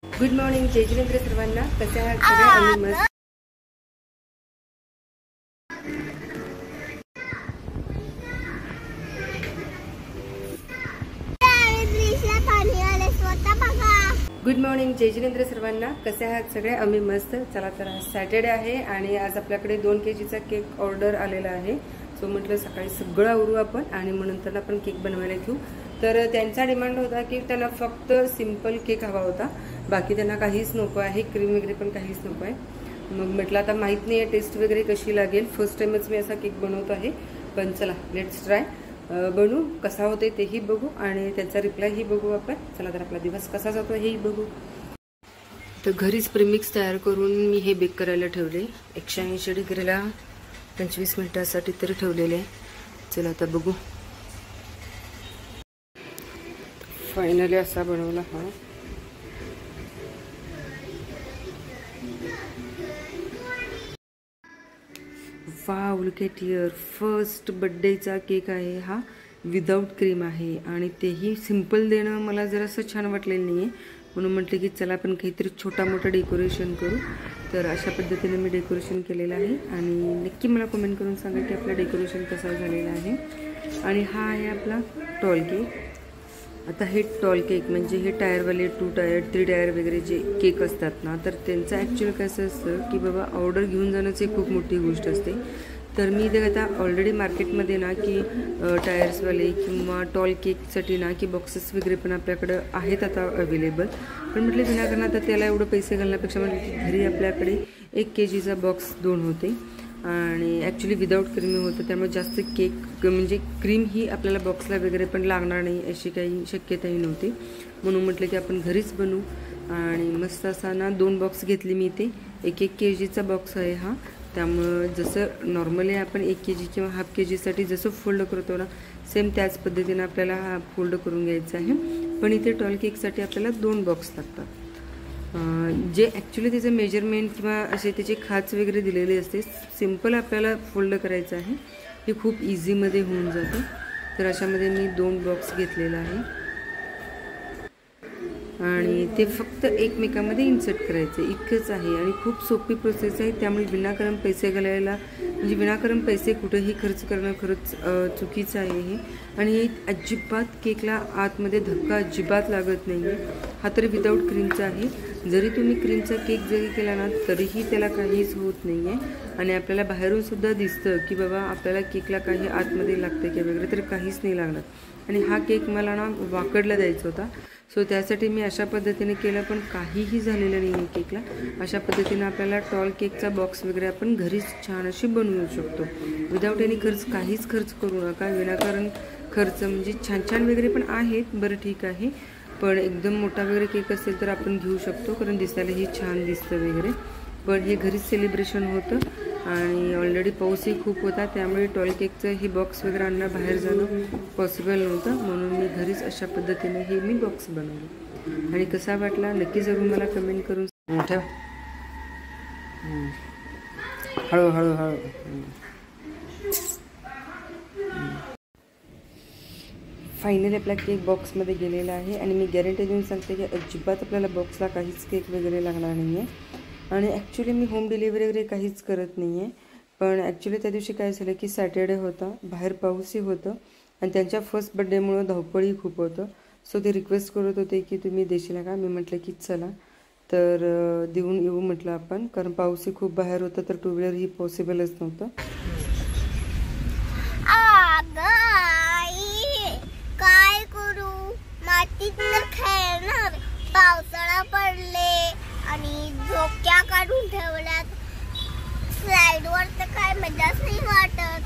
Good morning जय जिनेंद्र सर्वांना. कसे आहात सगळे? आम्ही मस्त. गुड मॉर्निंग जय जिनेंद्र सर्वांना. कसे आहात सगळे? आम्ही मस्त. चला तर आज सॅटर्डे आहे आणि आज आपल्याकडे 2 kgचा केक ऑर्डर आलेला आहे. सो म्हटलं सकाळी सगळं आवरू आपण आणि मग नंतर आपण केक बनवायला घेऊ. तर त्यांचा डिमांड होता की त्यांना फक्त सिंपल केक हवा होता, बाकी त्यांना काहीच नको आहे, क्रीम वगैरे पण काहीच नको आहे. मग म्हटलं आता माहीत नाही आहे टेस्ट वगैरे कशी लागेल, फर्स्ट टाइमच मी असा केक बनवत आहे, पण चला लेट्स ट्राय. बनवू कसा होते तेही बघू आणि त्यांचा रिप्लायही बघू आपण. चला तर आपला दिवस कसा जातो हेही बघू. तर घरीच प्रीमिक्स तयार करून मी हे बेक करायला ठेवले. 180 डिग्रीला 25 मिनिटासाठी तरी ठेवलेले. चला आता बघू. फायनली असा बनवला हा. Wow, look at here. First बर्थडेचा केक आहे हा. विदाऊट क्रीम आहे आणि तेही सिंपल देणं मला जरासं छान वाटलेलं नाही आहे, म्हणून म्हटलं की चला आपण काहीतरी छोटा मोठा डेकोरेशन करू. तर अशा पद्धतीने मी डेकोरेशन केलेलं आहे आणि नक्की मला कमेंट करून सांगा की आपलं डेकोरेशन कसं झालेलं आहे. आणि हा आहे आपला टॉल केक. आता हे टॉल केक म्हणजे हे टायरवाले 2 टायर 3 टायर वगैरे जे केक असतात ना, तर त्यांचं ॲक्च्युअली कसं असतं की बाबा ऑर्डर घेऊन जाणंच एक खूप मोठी गोष्ट असते. तर मी ते आता ऑलरेडी मार्केटमध्ये ना की टायर्सवाले किंवा टॉल केकसाठी ना की बॉक्सेस वगैरे पण आपल्याकडं आहेत आता अवेलेबल. पण म्हटलं विनाकारण आता त्याला एवढं पैसे घालण्यापेक्षा म्हटलं की घरी आपल्याकडे 1 kgचा बॉक्स 2 होते आणि ॲक्च्युली विदाऊट क्रीम होतं, त्यामुळे जास्त केक म्हणजे क्रीम ही आपल्याला बॉक्सला वगैरे पण लागणार नाही अशी काही शक्यताही नव्हती. म्हणून म्हटलं की आपण घरीच बनवू आणि मस्त असा ना 2 बॉक्स घेतले मी. ते 1 kgचा बॉक्स आहे हा. त्यामुळं जसं नॉर्मली आपण 1 kg किंवा हाफ kgसाठी जसं फोल्ड करतो ना, सेम त्याच पद्धतीने आपल्याला हा फोल्ड करून घ्यायचा आहे. पण इथे टॉल केकसाठी आपल्याला 2 बॉक्स लागतात. जे ॲक्च्युली त्याचं मेजरमेंट किंवा असे त्याचे खाच वगैरे दिलेले असते. सिंपल आपल्याला फोल्ड करायचं आहे, हे खूप इझीमध्ये होऊन जातं. तर अशामध्ये मी 2 बॉक्स घेतलेला आहे आणि ते फक्त एकमेकांमध्ये इन्सर्ट करायचं इतकंच आहे आणि खूप सोपी प्रोसेस आहे. त्यामुळे विनाकारण पैसे घालायला म्हणजे विनाकारण पैसे कुठेही खर्च करणं खरंच चुकीचं आहे हे. आणि अजिबात केकला आतमध्ये धक्का अजिबात लागत नाही आहे. हा तरी विदाऊट क्रीमचा आहे. जरी तुम्ही क्रीमचा केक जरी केला ना तरीही त्याला काहीच होत नाही आहे आणि आपल्याला बाहेरून सुद्धा दिसतं की बाबा आपल्याला केकला काही आतमध्ये लागतं की वगैरे, तर काहीच नाही लागणार. आणि हा केक मला ना वाकडला द्यायचा होता, सो त्यासाठी मी अशा पद्धतीने केलं, पण काहीही झालेलं नाही आहे केकला. अशा पद्धतीने आपल्याला टॉल केकचा बॉक्स वगैरे आपण घरीच छान अशी बनवू शकतो विदाऊट एनी खर्च. काहीच खर्च करू नका विनाकारण खर्च. म्हणजे छान छान वगैरे पण आहेत, बरं ठीक आहे, पण एकदम मोठा वगैरे केक असेल तर आपण घेऊ शकतो कारण दिसायलाही छान दिसतं वगैरे. पण हे घरीच सेलिब्रेशन होतं आणि ऑलरेडी पाऊसही खूप होता, त्यामुळे टॉल केकचं हे बॉक्स वगैरे आणणं बाहेर जाणं पॉसिबल नव्हतं. म्हणून मी घरीच अशा पद्धतीने हे मी बॉक्स बनवले. आणि कसा वाटला नक्की जरूर मला कमेंट करून ठेवा. हळूहळू हळू. फायनली आपला केक बॉक्समध्ये गेलेला आहे आणि मी गॅरंटी देऊन सांगते की अजिबात आपल्याला बॉक्सला काहीच केक वगैरे लागणार नाही आहे. आणि ॲक्च्युली मी होम डिलिव्हरी वगैरे काहीच करत नाही आहे, पण ॲक्च्युली त्या दिवशी काय झालं की सॅटर्डे होता, बाहेर पाऊसही होतं आणि त्यांच्या फर्स्ट बड्डेमुळं धावपळही खूप होतं. सो ते रिक्वेस्ट करत होते की तुम्ही देशील का. मी म्हटलं की चला तर देऊन येऊ म्हटलं आपण, कारण पाऊसही खूप बाहेर होतं तर 2 व्हीलर ही पॉसिबलच नव्हतं. काय करू, मातीत तर खेळणार, पावसाळा पडले आणि झोक्या काढून ठेवल्यात, स्लाइडवर तर काय मजाच नाही वाटत,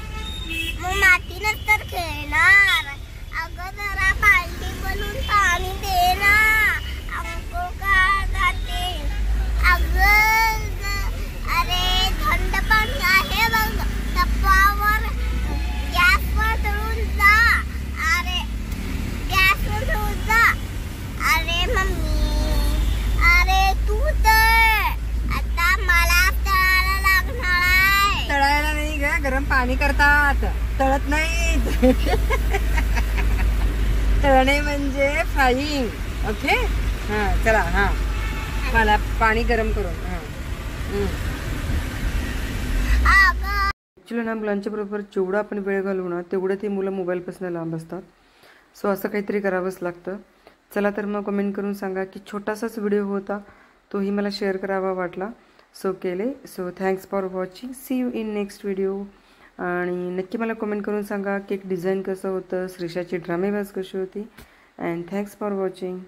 मग मातीनच तर खेळणार. अगं जरा बाल्टी बनवून पाणी दे ना, अंको का जाते. अगं अरे थंड पाणी आहे बघ टप्पावर, गॅसवर तळून जा. अरे गॅसवर तळून जा. अरे मम्मी, अरे तू तर आता मला तळायला लागणार आहे. तळायला नाही ग, गरम पाणी करतात, तळत नाही. तळणे म्हणजे फ्राईंग. ओके, हां चला. हां मला पाणी गरम करून. हां ॲक्च्युली ना मुलांच्या बरोबर जेवढा आपण वेळ घालवू ना तेवढं ते मुलं मोबाईलपासून लांब असतात. सो असं काहीतरी करावंच लागतं. चला तर मग कमेंट करून सांगा की छोटासाच व्हिडिओ होता, तोही मला शेअर करावा वाटला, सो केले. So thanks for watching. See you in next video. आणि नक्की मला कमेंट करून सांगा केक डिझाईन कसं होतं, श्रीषाची ड्रामेबाज कशी होती. And thanks for watching.